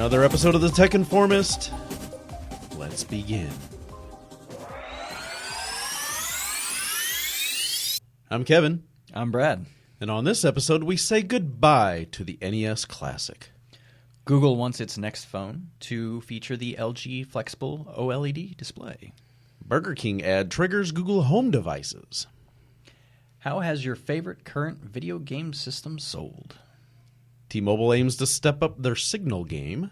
another episode of the Tech Informist. Let's begin. I'm Kevin. I'm Brad. And on this episode, we say goodbye to the NES Classic. Google wants its next phone to feature the LG Flexible OLED display. Burger King ad triggers Google Home devices. How has your favorite current video game system sold? T-Mobile aims to step up their Signal game.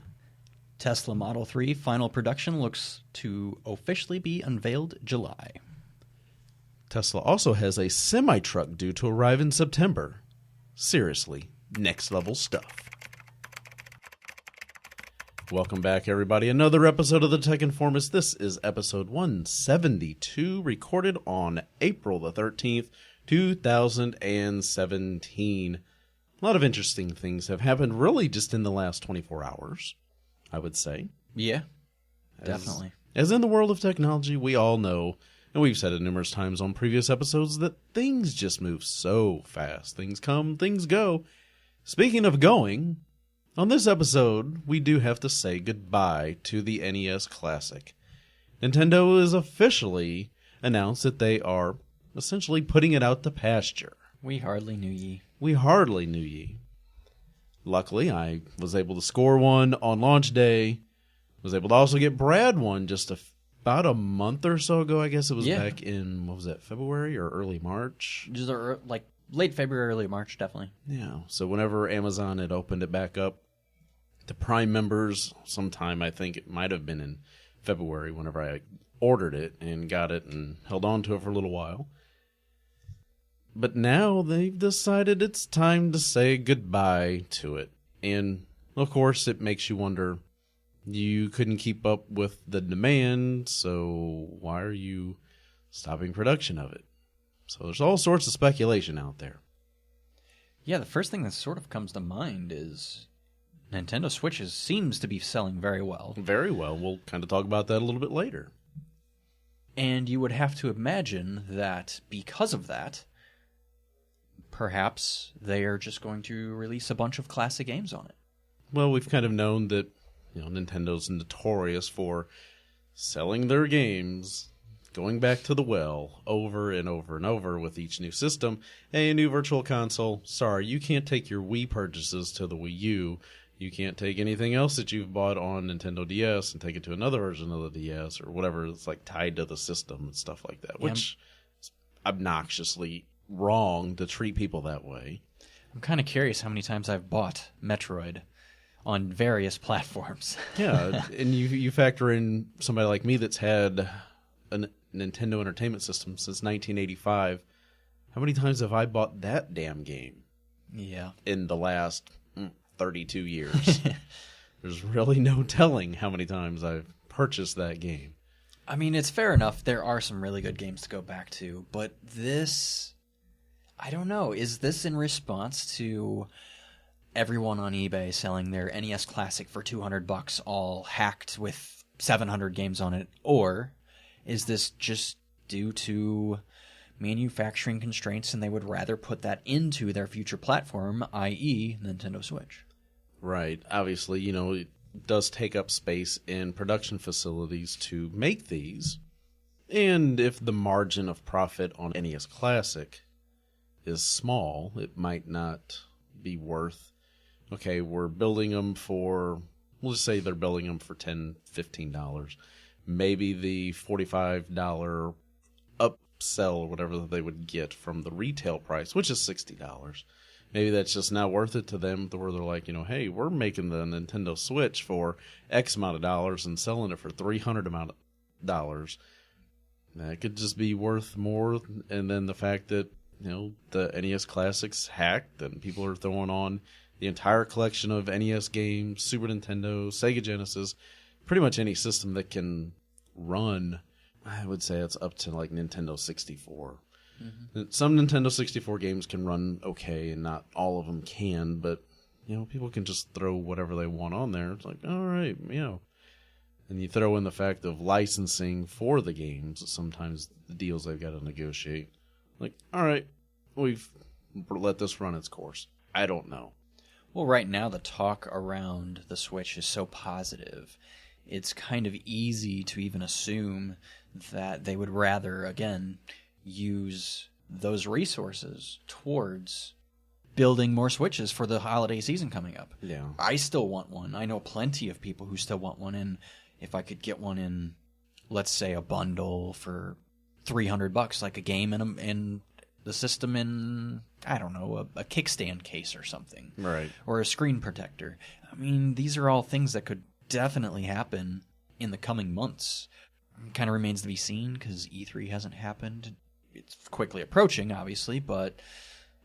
Tesla Model 3 final production looks to officially be unveiled July. Tesla also has a semi-truck due to arrive in September. Seriously, next level stuff. Welcome back, everybody. Another episode of the Tech Informist. This is episode 172, recorded on April the 13th, 2017. A lot of interesting things have happened really just in the last 24 hours, I would say. Yeah, definitely. As in the world of technology, we all know, and we've said it numerous times on previous episodes, that things just move so fast. Things come, things go. Speaking of going, on this episode, we do have to say goodbye to the NES Classic. Nintendo has officially announced that they are essentially putting it out to pasture. We hardly knew ye. We hardly knew ye. Luckily, I was able to score one on launch day. Was able to also get Brad one just about a month or so ago. I guess it was back in, what was that, February or early March? Just like late February, early March, definitely. Yeah, so whenever Amazon had opened it back up to Prime members, sometime I think it might have been in February whenever I ordered it and got it and held on to it for a little while. But now they've decided it's time to say goodbye to it. And, of course, it makes you wonder, you couldn't keep up with the demand, so why are you stopping production of it? So there's all sorts of speculation out there. Yeah, the first thing that sort of comes to mind is Nintendo Switches seems to be selling very well. Very well. We'll kind of talk about that a little bit later. And you would have to imagine that because of that, perhaps they are just going to release a bunch of classic games on it. Well, we've kind of known that, Nintendo's notorious for selling their games, going back to the well, over and over and over with each new system. Hey, a new virtual console. Sorry, you can't take your Wii purchases to the Wii U. You can't take anything else that you've bought on Nintendo DS and take it to another version of the DS or whatever that's like tied to the system and stuff like that, which is obnoxiously wrong to treat people that way. I'm kind of curious how many times I've bought Metroid on various platforms. Yeah, and you factor in somebody like me that's had a Nintendo Entertainment System since 1985. How many times have I bought that damn game? Yeah. In the last 32 years. There's really no telling how many times I've purchased that game. I mean, it's fair enough. There are some really good games to go back to, but this, I don't know. Is this in response to everyone on eBay selling their NES Classic for $200 all hacked with 700 games on it? Or is this just due to manufacturing constraints and they would rather put that into their future platform, i.e. Nintendo Switch? Right. Obviously, it does take up space in production facilities to make these. And if the margin of profit on NES Classic is small, it might not be worth, okay, we're building them for, we'll just say they're building them for $10, $15. Maybe the $45 upsell or whatever they would get from the retail price, which is $60. Maybe that's just not worth it to them, where they're like, hey, we're making the Nintendo Switch for X amount of dollars and selling it for $300 amount of dollars. That could just be worth more. And then the fact that, the NES Classic's hacked and people are throwing on the entire collection of NES games, Super Nintendo, Sega Genesis, pretty much any system that can run, I would say it's up to like Nintendo 64. Mm-hmm. Some Nintendo 64 games can run okay, and not all of them can, but, people can just throw whatever they want on there. It's like, all right, And you throw in the fact of licensing for the games, sometimes the deals they've got to negotiate. Like, all right, we've let this run its course. I don't know. Well, right now the talk around the Switch is so positive. It's kind of easy to even assume that they would rather, again, use those resources towards building more Switches for the holiday season coming up. Yeah. I still want one. I know plenty of people who still want one, and if I could get one in, let's say, a bundle for $300, like a game and the system in, I don't know, a kickstand case or something. Right. Or a screen protector. I mean, these are all things that could definitely happen in the coming months. It kind of remains to be seen because E3 hasn't happened. It's quickly approaching, obviously, but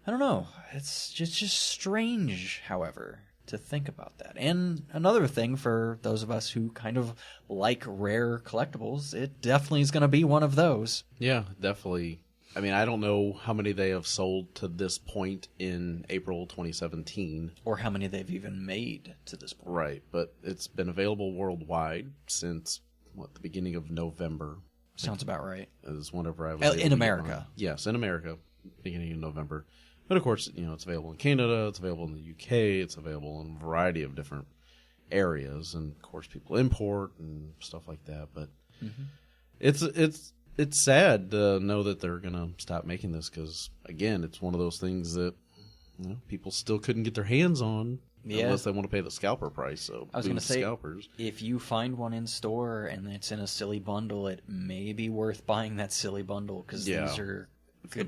I don't know. It's just strange, however, to think about that. And another thing for those of us who kind of like rare collectibles, it definitely is going to be one of those. Yeah, definitely. I mean, I don't know how many they have sold to this point in April 2017. Or how many they've even made to this point. Right, but it's been available worldwide since, the beginning of November. Sounds about right. Is whenever I was able in to America. get one. Yes, in America, beginning of November. But of course, it's available in Canada, it's available in the UK, it's available in a variety of different areas, and of course, people import and stuff like that. But it's sad to know that they're gonna stop making this because, again, it's one of those things that people still couldn't get their hands on unless they want to pay the scalper price. So I was going to say, scalpers. If you find one in store and it's in a silly bundle, it may be worth buying that silly bundle because these are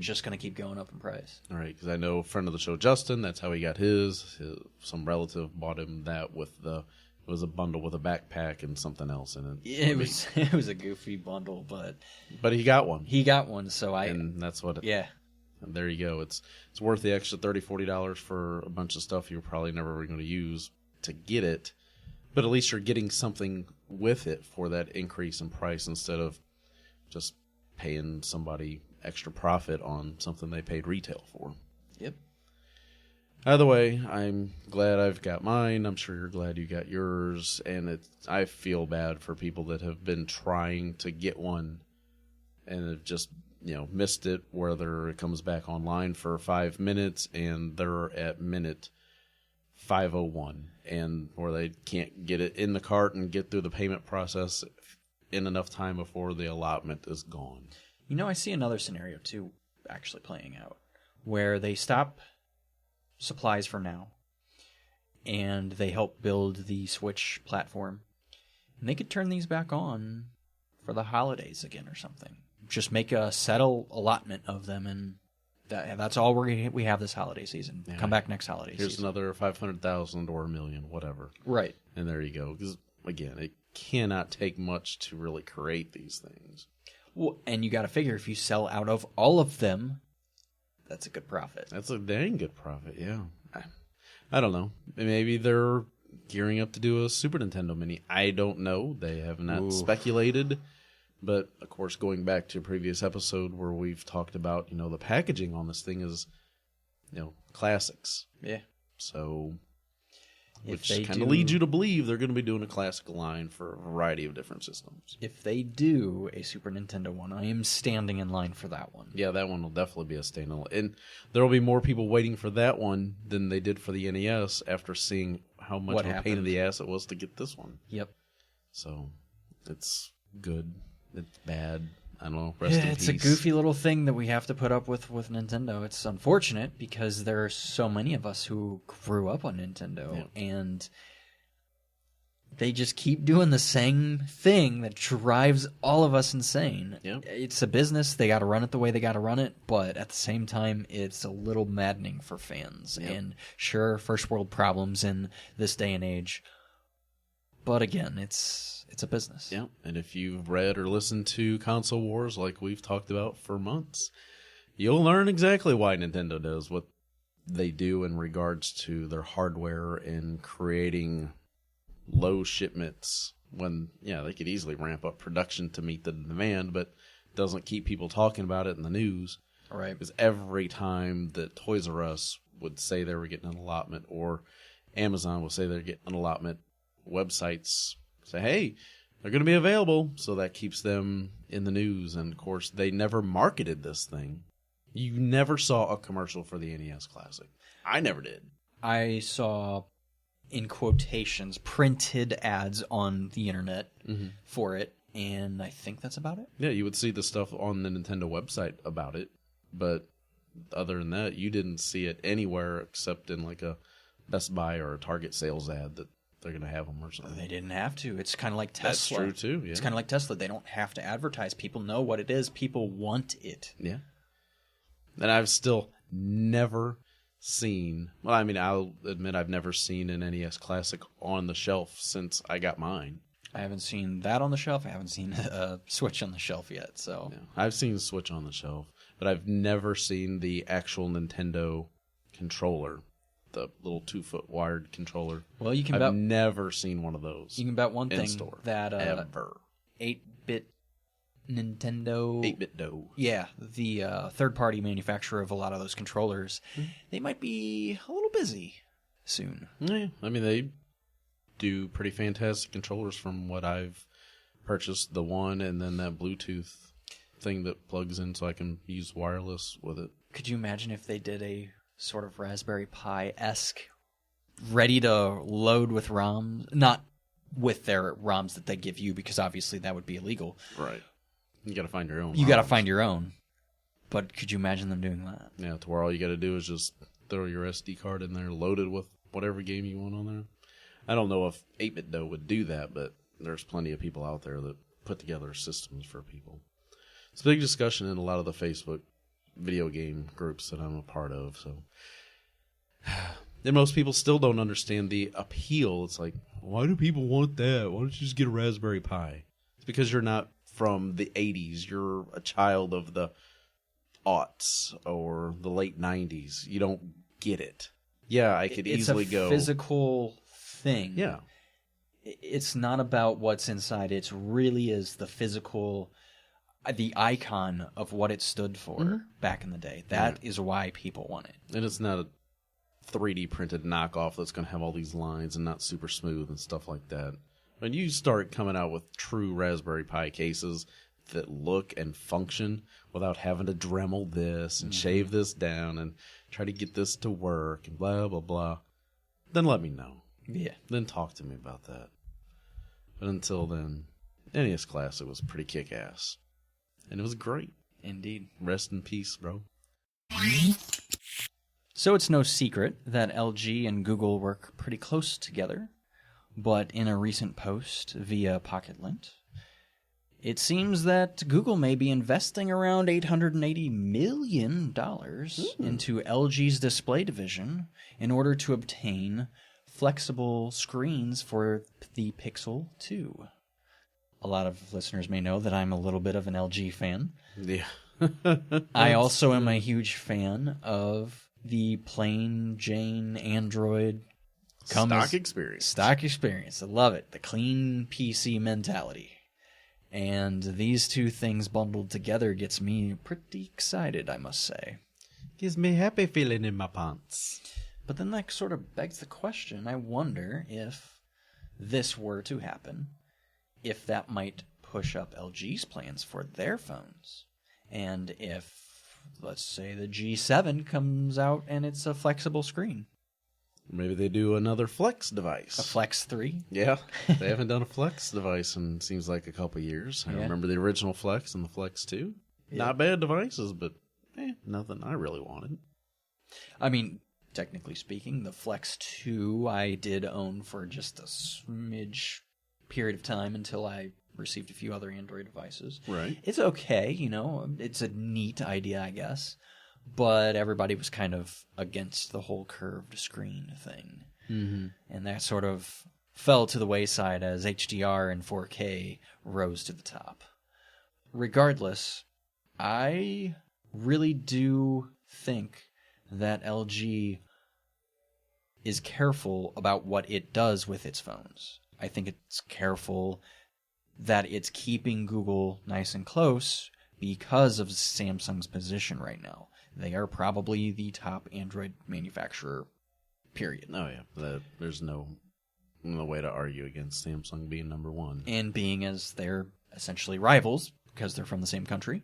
just going to keep going up in price. All right, because I know a friend of the show, Justin, that's how he got his. Some relative bought him that with it was a bundle with a backpack and something else in it. It was a goofy bundle, but he got one. He got one, so and that's what. And there you go. It's worth the extra $30-$40 for a bunch of stuff you're probably never going to use to get it, but at least you're getting something with it for that increase in price instead of just paying somebody extra profit on something they paid retail for. Yep. Either way, I'm glad I've got mine. I'm sure you're glad you got yours, and I feel bad for people that have been trying to get one and have just missed it, whether it comes back online for 5 minutes and they're at minute 501 and or they can't get it in the cart and get through the payment process in enough time before the allotment is gone. I see another scenario too actually playing out where they stop supplies for now and they help build the Switch platform and they could turn these back on for the holidays again or something. Just make a settle allotment of them, and that's all we have this holiday season. Yeah. Come back next holiday season. Here's another 500,000 or $1 million, whatever. Right. And there you go. Because, again, it cannot take much to really create these things. Well, and you got to figure if you sell out of all of them, that's a good profit. That's a dang good profit, yeah. I don't know. Maybe they're gearing up to do a Super Nintendo Mini. I don't know. They have not speculated. But, of course, going back to a previous episode where we've talked about, the packaging on this thing is, classics. Yeah. So, which kind of leads you to believe they're going to be doing a classic line for a variety of different systems. If they do a Super Nintendo one, I am standing in line for that one. Yeah, that one will definitely be a standalone. And there will be more people waiting for that one than they did for the NES after seeing how much of a pain in the ass it was to get this one. Yep. So, it's good. It's bad. I don't know. Rest in it's peace. A goofy little thing that we have to put up with Nintendo. It's unfortunate because there are so many of us who grew up on Nintendo, and they just keep doing the same thing that drives all of us insane. Yep. It's a business. They got to run it the way they got to run it, but at the same time, it's a little maddening for fans. Yep. And sure, first world problems in this day and age, but again, it's a business. Yeah, and if you've read or listened to Console Wars like we've talked about for months, you'll learn exactly why Nintendo does what they do in regards to their hardware and creating low shipments when, they could easily ramp up production to meet the demand, but doesn't keep people talking about it in the news. Right. Because every time that Toys R Us would say they were getting an allotment or Amazon would say they're getting an allotment, websites say, hey, they're going to be available, so that keeps them in the news. And, of course, they never marketed this thing. You never saw a commercial for the NES Classic. I never did. I saw, in quotations, printed ads on the internet for it, and I think that's about it. Yeah, you would see the stuff on the Nintendo website about it, but other than that, you didn't see it anywhere except in like a Best Buy or a Target sales ad that they're going to have them or something. They didn't have to. It's kind of like Tesla. That's true, too, yeah. It's kind of like Tesla. They don't have to advertise. People know what it is. People want it. Yeah. And I've still never seen... Well, I mean, I'll admit I've never seen an NES Classic on the shelf since I got mine. I haven't seen that on the shelf. I haven't seen a Switch on the shelf yet, so... Yeah. I've seen the Switch on the shelf, but I've never seen the actual Nintendo controller. The little 2-foot wired controller. Well, you can I've bet... never seen one of those. You can bet one thing store, that... ever. 8-bit Nintendo... 8-bit dough. Yeah, the third-party manufacturer of a lot of those controllers, they might be a little busy soon. Yeah, I mean, they do pretty fantastic controllers from what I've purchased. The one, and then that Bluetooth thing that plugs in so I can use wireless with it. Could you imagine if they did a sort of Raspberry Pi-esque, ready to load with ROMs? Not with their ROMs that they give you, because obviously that would be illegal. Right. You got to find your own. You got to find your own. But could you imagine them doing that? Yeah, to where all you got to do is just throw your SD card in there, loaded with whatever game you want on there. I don't know if 8-bit dough would do that, but there's plenty of people out there that put together systems for people. It's a big discussion in a lot of the Facebook video game groups that I'm a part of. So, and most people still don't understand the appeal. It's like, why do people want that? Why don't you just get a Raspberry Pi? It's because you're not from the 80s. You're a child of the aughts or the late 90s. You don't get it. Yeah, I could easily go. It's a physical thing. Yeah. It's not about what's inside. It really is the physical, the icon of what it stood for back in the day. That is why people want it. And it's not a 3D printed knockoff that's going to have all these lines and not super smooth and stuff like that. When you start coming out with true Raspberry Pi cases that look and function without having to Dremel this and shave this down and try to get this to work and blah, blah, blah, then let me know. Yeah. Then talk to me about that. But until then, NES Classic was pretty kick-ass. And it was great. Indeed. Rest in peace, bro. So it's no secret that LG and Google work pretty close together. But in a recent post via PocketLint, it seems that Google may be investing around $880 million into LG's display division in order to obtain flexible screens for the Pixel 2. A lot of listeners may know that I'm a little bit of an LG fan. Yeah. I also am a huge fan of the plain Jane Android stock experience. Stock experience. I love it. The clean PC mentality. And these two things bundled together gets me pretty excited, I must say. Gives me happy feeling in my pants. But then that sort of begs the question, I wonder if this were to happen, if that might push up LG's plans for their phones. And if, let's say, the G7 comes out and it's a flexible screen. Maybe they do another Flex device. A Flex 3? Yeah. They haven't done a Flex device in, seems like, a couple years. I remember the original Flex and the Flex 2. Yeah. Not bad devices, but nothing I really wanted. I mean, technically speaking, the Flex 2 I did own for just a smidge period of time until I received a few other Android devices. Right. It's okay, you know. It's a neat idea, I guess. But everybody was kind of against the whole curved screen thing. Mm-hmm. And that sort of fell to the wayside as HDR and 4K rose to the top. Regardless, I really do think that LG is careful about what it does with its phones. I think it's careful that it's keeping Google nice and close because of Samsung's position right now. They are probably the top Android manufacturer, period. Oh, yeah. There's no way to argue against Samsung being number one. And being as they're essentially rivals, because they're from the same country,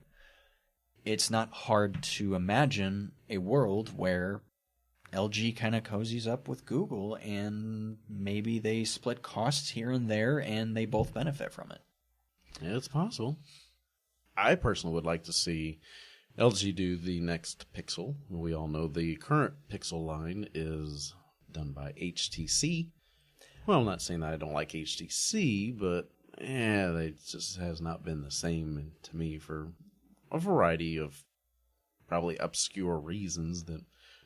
it's not hard to imagine a world where LG kind of cozies up with Google, and maybe they split costs here and there, and they both benefit from it. Yeah, it's possible. I personally would like to see LG do the next Pixel. We all know the current Pixel line is done by HTC. Well, I'm not saying that I don't like HTC, but it just has not been the same to me for a variety of probably obscure reasons that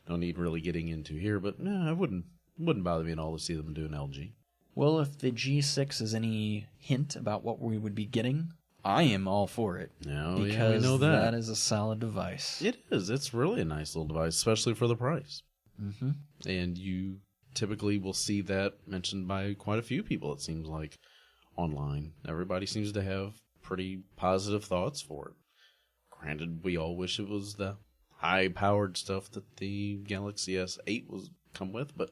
no need really getting into here. But it wouldn't bother me at all to see them do an LG. Well, if the G6 is any hint about what we would be getting, I am all for it. Because we know that is a solid device. It is. It's really a nice little device, especially for the price. Mm-hmm. And you typically will see that mentioned by quite a few people, it seems like, online. Everybody seems to have pretty positive thoughts for it. Granted, we all wish it was the high-powered stuff that the Galaxy S8 was come with, but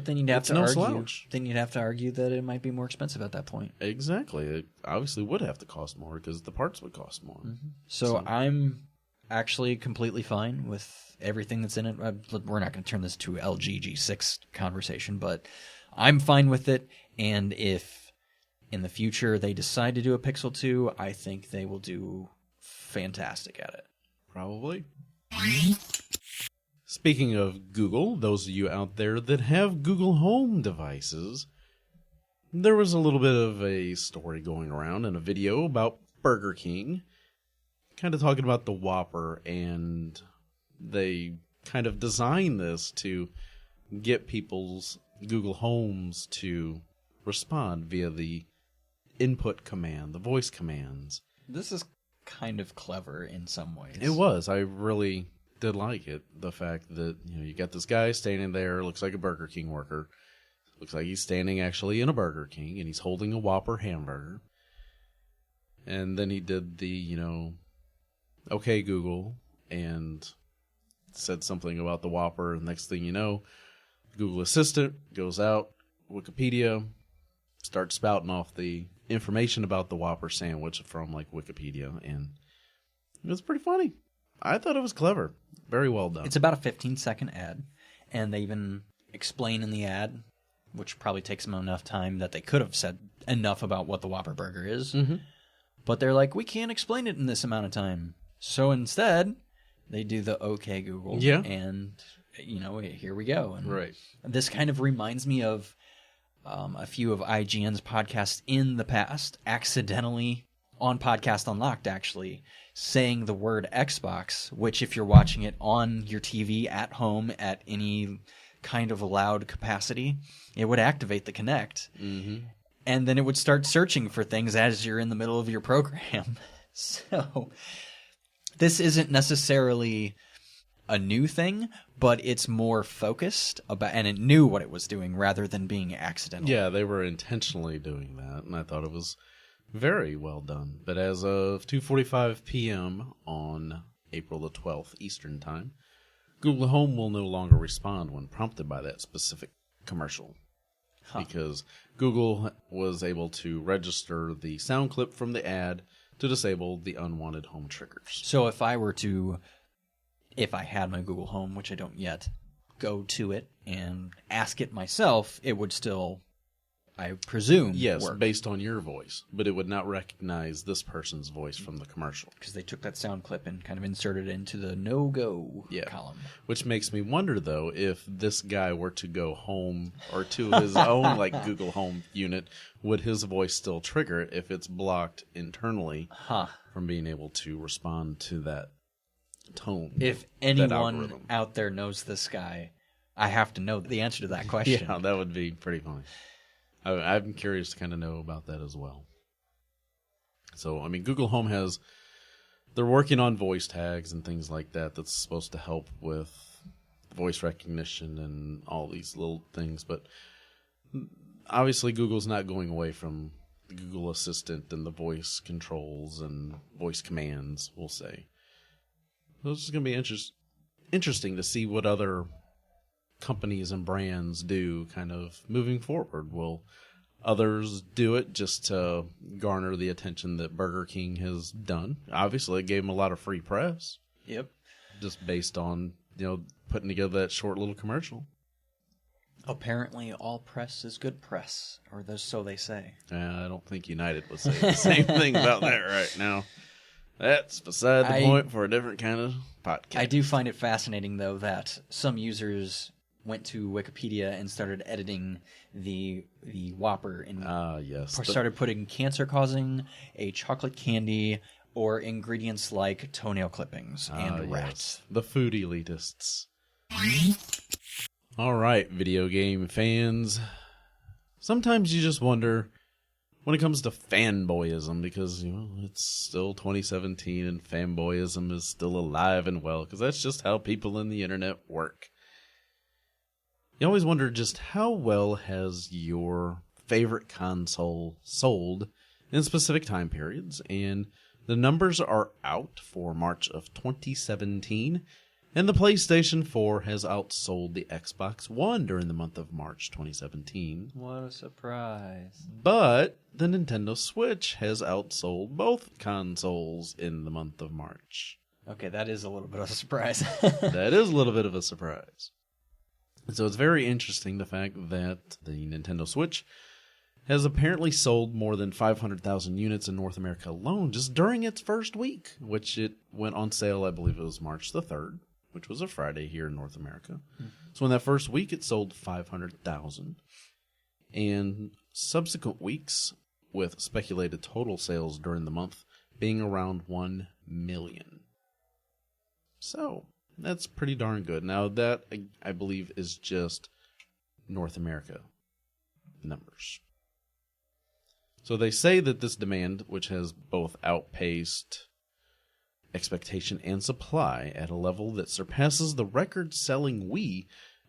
then you'd have it's to no argue. slouch. Then you'd have to argue that it might be more expensive at that point. Exactly. It obviously would have to cost more because the parts would cost more. Mm-hmm. So I'm actually completely fine with everything that's in it. We're not going to turn this to LG G6 conversation, but I'm fine with it. And if in the future they decide to do a Pixel 2, I think they will do fantastic at it. Probably. Speaking of Google, those of you out there that have Google Home devices, there was a little bit of a story going around in a video about Burger King, kind of talking about the Whopper, and they kind of designed this to get people's Google Homes to respond via the input command, the voice commands. This is kind of clever in some ways. It was. I really did like it. The fact that, you got this guy standing there, looks like a Burger King worker. Looks like he's standing actually in a Burger King, and he's holding a Whopper hamburger. And then he did the, okay, Google, and said something about the Whopper, and next thing you know, Google Assistant goes out, Wikipedia, starts spouting off the information about the Whopper sandwich from, Wikipedia, and it was pretty funny. I thought it was clever. Very well done. It's about a 15-second ad, and they even explain in the ad, which probably takes them enough time that they could have said enough about what the Whopper burger is. Mm-hmm. But they're like, we can't explain it in this amount of time. So instead, they do the OK Google. Yeah. And, here we go. And right. This kind of reminds me of a few of IGN's podcasts in the past, accidentally, on Podcast Unlocked, actually, saying the word Xbox, which if you're watching it on your TV at home at any kind of loud capacity, it would activate the Kinect. Mm-hmm. And then it would start searching for things as you're in the middle of your program. So this isn't necessarily a new thing, but it's more focused about, and it knew what it was doing rather than being accidental. Yeah, they were intentionally doing that, and I thought it was very well done. But as of 2:45 p.m. on April the 12th Eastern Time, Google Home will no longer respond when prompted by that specific commercial. Because Google was able to register the sound clip from the ad to disable the unwanted home triggers. So if I had my Google Home, which I don't yet, go to it and ask it myself, it would still, I presume, yes, work. Based on your voice, but it would not recognize this person's voice from the commercial. Because they took that sound clip and kind of inserted it into the no-go column. Which makes me wonder, though, if this guy were to go home or to his own Google Home unit, would his voice still trigger it if it's blocked internally from being able to respond to that tone? If anyone out there knows this guy, I have to know the answer to that question. Yeah, that would be pretty funny. I'm curious to kind of know about that as well. So, Google Home they're working on voice tags and things like that that's supposed to help with voice recognition and all these little things. But obviously, Google's not going away from the Google Assistant and the voice controls and voice commands, we'll say. So it's just going to be interesting to see what other companies and brands do kind of moving forward. Will others do it just to garner the attention that Burger King has done? Obviously, it gave them a lot of free press. Yep. Just based on putting together that short little commercial. Apparently, all press is good press, or so they say. I don't think United would say the same thing about that right now. That's beside the point for a different kind of podcast. I do find it fascinating, though, that some users went to Wikipedia and started editing the Whopper and started putting cancer-causing, a chocolate candy, or ingredients like toenail clippings and rats. The food elitists. All right, video game fans. Sometimes you just wonder when it comes to fanboyism, because it's still 2017 and fanboyism is still alive and well, because that's just how people in the internet work. You always wonder just how well has your favorite console sold in specific time periods, and the numbers are out for March of 2017. And the PlayStation 4 has outsold the Xbox One during the month of March 2017. What a surprise. But the Nintendo Switch has outsold both consoles in the month of March. Okay, that is a little bit of a surprise. That is a little bit of a surprise. So it's very interesting, the fact that the Nintendo Switch has apparently sold more than 500,000 units in North America alone just during its first week, which it went on sale, I believe it was March the 3rd. Which was a Friday here in North America. Mm-hmm. So in that first week, it sold 500,000. And subsequent weeks, with speculated total sales during the month being around 1 million. So that's pretty darn good. Now that, I believe, is just North America numbers. So they say that this demand, which has both outpaced expectation and supply at a level that surpasses the record-selling Wii.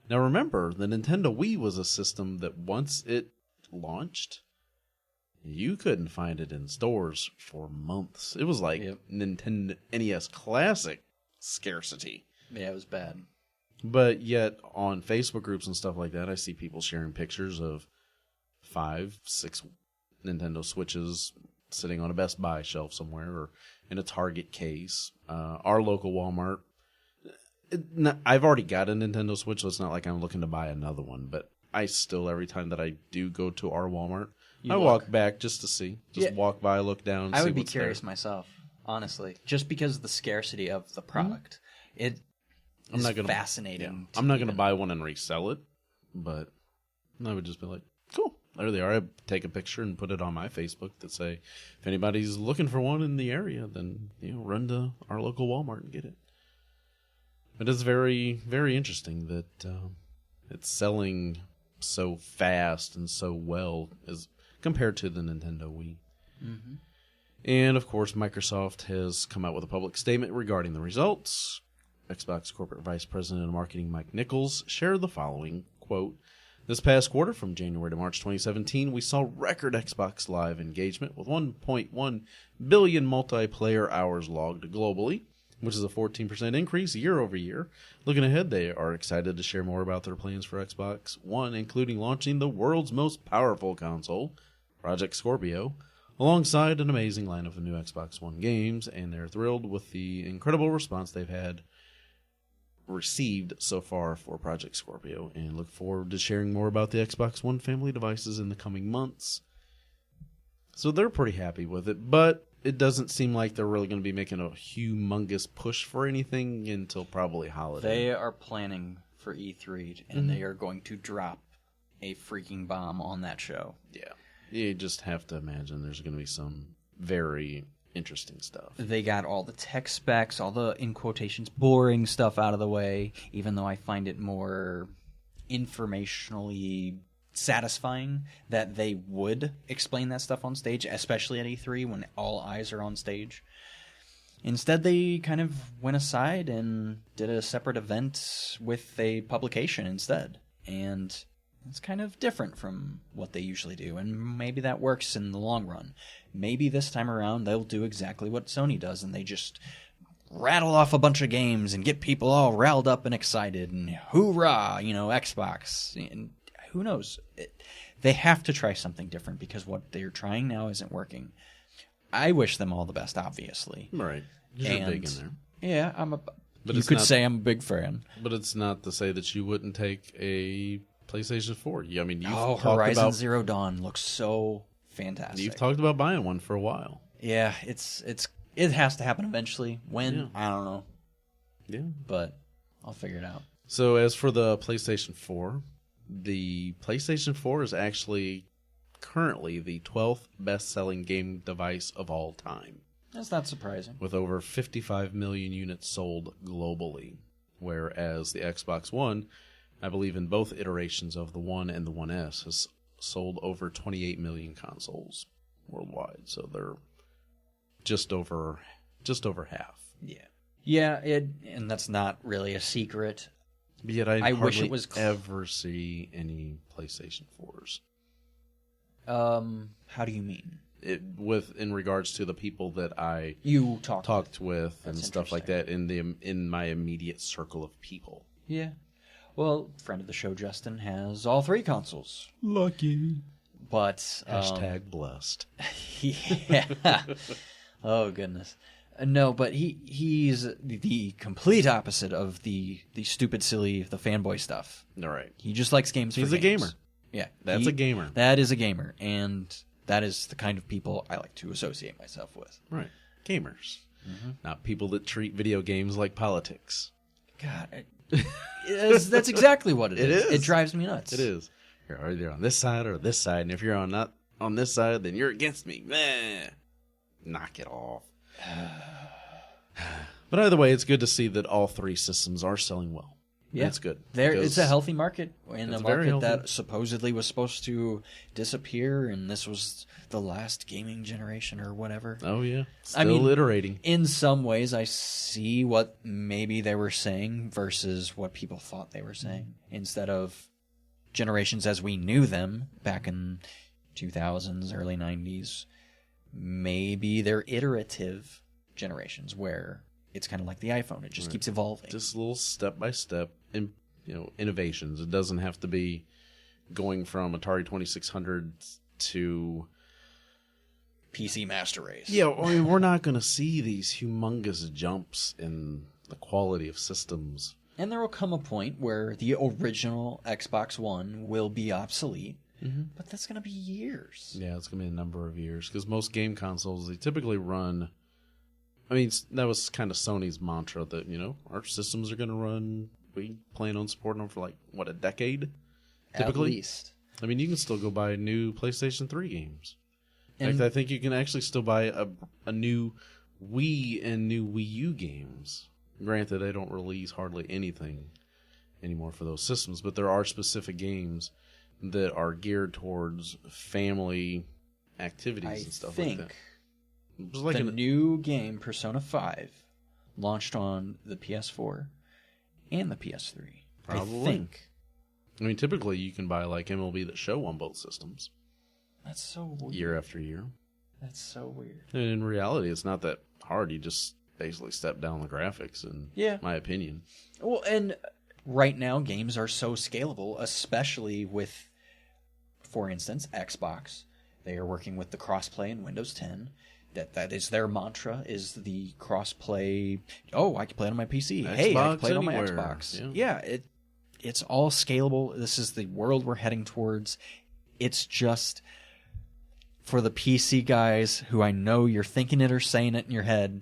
Now remember, the Nintendo Wii was a system that once it launched, you couldn't find it in stores for months. It was like Nintendo NES Classic scarcity. Yeah, it was bad. But yet, on Facebook groups and stuff like that, I see people sharing pictures of 5, 6 Nintendo Switches sitting on a Best Buy shelf somewhere, or in a Target case. Our local Walmart. I've already got a Nintendo Switch, so it's not like I'm looking to buy another one. But I still, every time that I do go to our Walmart, walk back just to see. Walk by, look down, I would be curious myself, honestly. Just because of the scarcity of the product. Mm-hmm. It is fascinating. I'm not going to buy one and resell it, but I would just be like, cool. There they are. I take a picture and put it on my Facebook that say, if anybody's looking for one in the area, then run to our local Walmart and get it. But it's very, very interesting that it's selling so fast and so well as compared to the Nintendo Wii. Mm-hmm. And of course, Microsoft has come out with a public statement regarding the results. Xbox Corporate Vice President of Marketing Mike Nichols shared the following, quote, "This past quarter, from January to March 2017, we saw record Xbox Live engagement with 1.1 billion multiplayer hours logged globally, which is a 14% increase year over year. Looking ahead, they are excited to share more about their plans for Xbox One, including launching the world's most powerful console, Project Scorpio, alongside an amazing lineup of new Xbox One games, and they're thrilled with the incredible response they've received so far for Project Scorpio, and look forward to sharing more about the Xbox One family devices in the coming months." So they're pretty happy with it, but it doesn't seem like they're really going to be making a humongous push for anything until probably holiday. They are planning for E3, and they are going to drop a freaking bomb on that show. Yeah. You just have to imagine there's going to be some very interesting stuff. They got all the tech specs, all the, in quotations, boring stuff out of the way, even though I find it more informationally satisfying that they would explain that stuff on stage, especially at E3 when all eyes are on stage. Instead, they kind of went aside and did a separate event with a publication instead. And it's kind of different from what they usually do, and maybe that works in the long run. Maybe this time around they'll do exactly what Sony does, and they just rattle off a bunch of games and get people all riled up and excited, and hoorah, Xbox. And who knows? They have to try something different, because what they're trying now isn't working. I wish them all the best, obviously. Right. You're big in there. Yeah, But you could say I'm a big fan. But it's not to say that you wouldn't take a PlayStation 4. I mean, Horizon Zero Dawn looks so fantastic. You've talked about buying one for a while. Yeah, it has to happen eventually. When? I don't know. Yeah. But I'll figure it out. So as for the PlayStation 4, the PlayStation 4 is actually currently the 12th best-selling game device of all time. That's not surprising. With over 55 million units sold globally. Whereas the Xbox One, I believe in both iterations of the One and the One S, has sold over 28 million consoles worldwide. So they're just over half. Yeah. Yeah, and that's not really a secret. But yet I wish it was ever see any PlayStation 4s. How do you mean? In regards to the people that I talked with and stuff like that in my immediate circle of people. Yeah. Well, friend of the show Justin has all three consoles. Lucky. But hashtag blessed. Yeah. Oh goodness. No, but he's the complete opposite of the stupid, silly, the fanboy stuff. All right. He just likes games. He's a gamer. Yeah, that's a gamer. That is a gamer, and that is the kind of people I like to associate myself with. Right, gamers, not people that treat video games like politics. God, that's exactly what it is. It drives me nuts. It is. You're either on this side or this side, and if you're not on this side, then you're against me. Meh. Knock it off. But either way, it's good to see that all three systems are selling well. Yeah, it's good. It's a healthy market, in a market that supposedly was supposed to disappear, and this was the last gaming generation or whatever. Oh yeah, still iterating. In some ways, I see what maybe they were saying versus what people thought they were saying. Instead of generations as we knew them back in 2000s, early 90s, maybe they're iterative generations where it's kind of like the iPhone. It just keeps evolving. Just little step-by-step innovations. It doesn't have to be going from Atari 2600 to PC Master Race. Yeah, I mean, we're not going to see these humongous jumps in the quality of systems. And there will come a point where the original Xbox One will be obsolete. But that's going to be years. Yeah, it's going to be a number of years. Because most game consoles, they typically run... I mean, that was kind of Sony's mantra that, our systems are going to run. We plan on supporting them for, a decade? Typically. At least. I mean, you can still go buy new PlayStation 3 games. In fact, I think you can actually still buy a new Wii and new Wii U games. Granted, they don't release hardly anything anymore for those systems, but there are specific games that are geared towards family activities and stuff like that. The new game, Persona 5, launched on the PS4 and the PS3. Probably. I think. I mean, typically you can buy MLB The Show on both systems. That's so weird. Year after year. That's so weird. And in reality, it's not that hard. You just basically step down the graphics, in my opinion. Well, and right now, games are so scalable, especially with, for instance, Xbox. They are working with the crossplay in Windows 10. That is their mantra, is the crossplay. Oh, I can play it on my PC. Xbox hey, I can play it on anywhere. my Xbox. Yeah, it's all scalable. This is the world we're heading towards. It's just for the PC guys who I know you're thinking it or saying it in your head.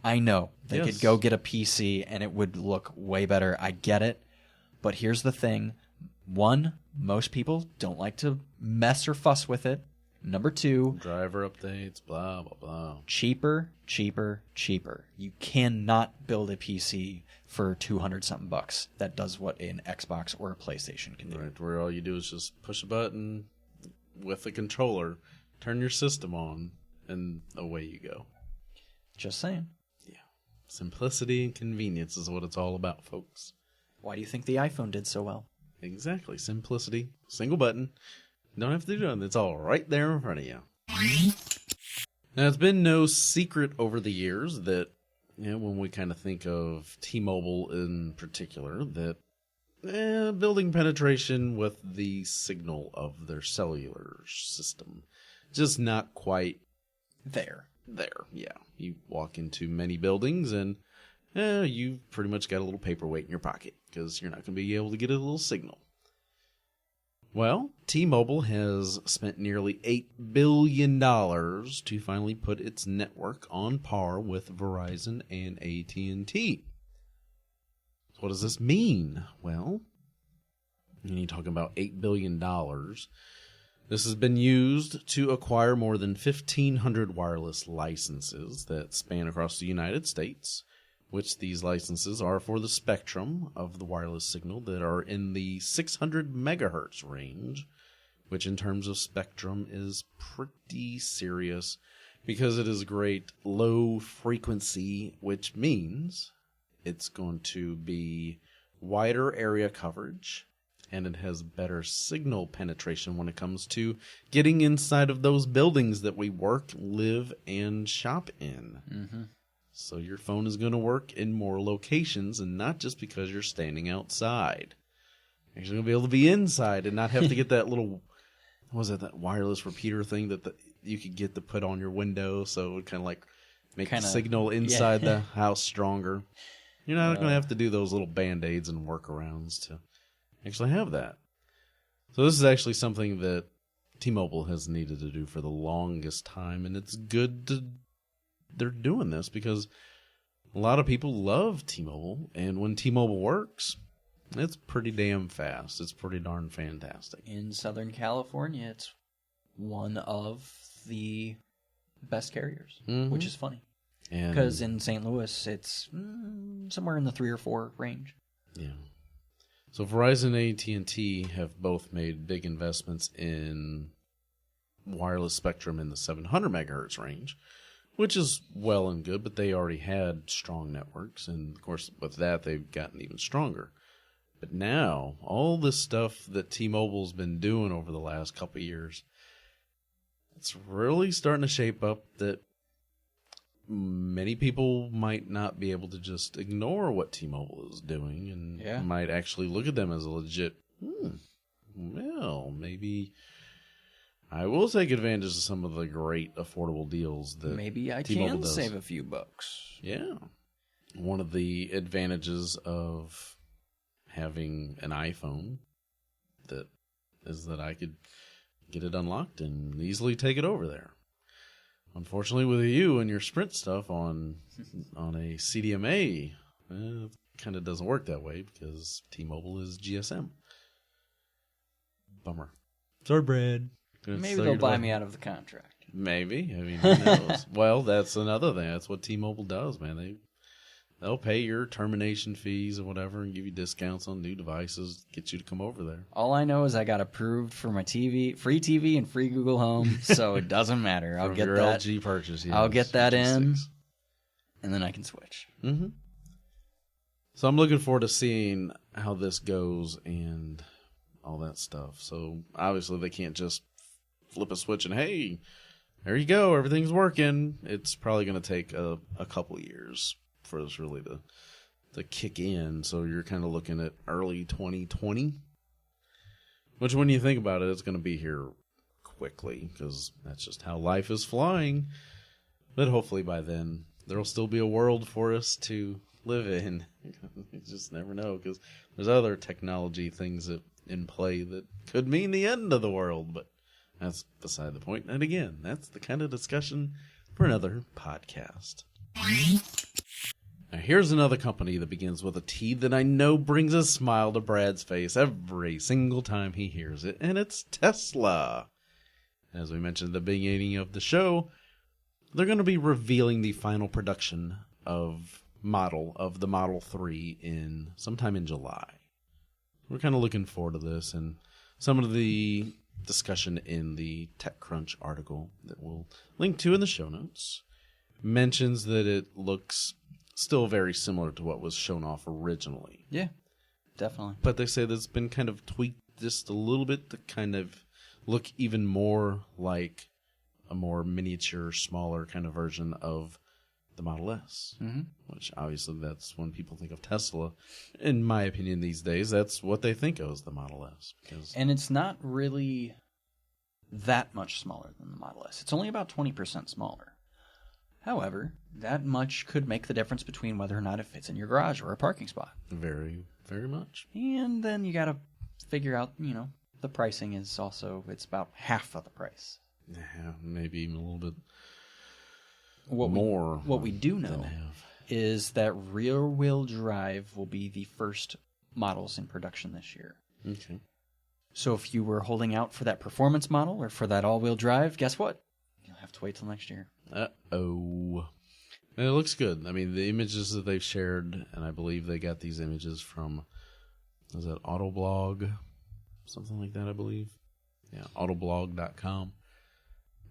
I know they could go get a PC and it would look way better. I get it. But here's the thing. One, most people don't like to mess or fuss with it. Number two, driver updates, blah, blah, blah. Cheaper. You cannot build a PC for $200-something bucks that does what an Xbox or a PlayStation can do. Right, where all you do is just push a button with a controller, turn your system on, and away you go. Just saying. Yeah. Simplicity and convenience is what it's all about, folks. Why do you think the iPhone did so well? Exactly. Simplicity. Single button. Don't have to do it. It's all right there in front of you. Now, it's been no secret over the years that, when we kind of think of T-Mobile in particular, that building penetration with the signal of their cellular system, just not quite there. Yeah. You walk into many buildings and you've pretty much got a little paperweight in your pocket because you're not going to be able to get a little signal. Well, T-Mobile has spent nearly $8 billion to finally put its network on par with Verizon and AT&T. So what does this mean? Well, when you talk about $8 billion, this has been used to acquire more than 1,500 wireless licenses that span across the United States, which these licenses are for the spectrum of the wireless signal that are in the 600 megahertz range, which in terms of spectrum is pretty serious because it is great low frequency, which means it's going to be wider area coverage, and it has better signal penetration when it comes to getting inside of those buildings that we work, live, and shop in. Mm-hmm. So your phone is going to work in more locations, and not just because you're standing outside. You're actually going to be able to be inside and not have to get that little, what was it, that wireless repeater thing that you could get to put on your window, so it would kind of like make the signal inside the house stronger. You're not going to have to do those little Band-Aids and workarounds to actually have that. So this is actually something that T-Mobile has needed to do for the longest time, and it's good they're doing this because a lot of people love T-Mobile, and when T-Mobile works, it's pretty damn fast. It's pretty darn fantastic. In Southern California, it's one of the best carriers, which is funny. Because in St. Louis, it's somewhere in the 3 or 4 range. Yeah. So Verizon and AT&T have both made big investments in wireless spectrum in the 700 megahertz range, which is well and good, but they already had strong networks, and of course with that they've gotten even stronger. But now, all this stuff that T-Mobile's been doing over the last couple of years, it's really starting to shape up that many people might not be able to just ignore what T-Mobile is doing, and might actually look at them as a legit, well, maybe I will take advantage of some of the great affordable deals that maybe I T-Mobile can does. save a few bucks. Yeah. One of the advantages of having an iPhone is that I could get it unlocked and easily take it over there. Unfortunately, with you and your Sprint stuff on a CDMA, it kind of doesn't work that way because T-Mobile is GSM. Bummer. Sorry, Brad. Maybe they'll buy me out of the contract. Maybe. I mean, who knows? Well, that's another thing. That's what T-Mobile does, man. They'll pay your termination fees or whatever and give you discounts on new devices, get you to come over there. All I know is I got approved for my TV, free TV and free Google Home, so it doesn't matter. I'll get your that LG purchase. I'll get that in, and then I can switch. Mm-hmm. So I'm looking forward to seeing how this goes and all that stuff. So obviously they can't just flip a switch and, hey, there you go, everything's working. It's probably going to take a couple years for this really to kick in. So you're kind of looking at early 2020, which when you think about it, it's going to be here quickly because that's just how life is flying. But hopefully by then there'll still be a world for us to live in. You just never know because there's other technology things in play that could mean the end of the world, but that's beside the point. And again, that's the kind of discussion for another podcast. Now, here's another company that begins with a T that I know brings a smile to Brad's face every single time he hears it, and it's Tesla. As we mentioned at the beginning of the show, they're going to be revealing the final production of the Model 3 sometime in July. We're kind of looking forward to this, and some of the discussion in the TechCrunch article that we'll link to in the show notes mentions that it looks still very similar to what was shown off originally. Yeah, definitely. But they say that it's been kind of tweaked just a little bit to kind of look even more like a more miniature, smaller kind of version of the Model S, which obviously that's when people think of Tesla. In my opinion these days, that's what they think of as the Model S. And it's not really that much smaller than the Model S. It's only about 20% smaller. However, that much could make the difference between whether or not it fits in your garage or a parking spot. Very, very much. And then you got to figure out, the pricing is also, it's about half of the price. Yeah, maybe even a little bit more. What we do know is that rear-wheel drive will be the first models in production this year. Okay. So if you were holding out for that performance model or for that all-wheel drive, guess what? You'll have to wait till next year. Uh-oh. And it looks good. I mean, the images that they've shared, and I believe they got these images from, was that Autoblog? Something like that, I believe. Yeah, autoblog.com.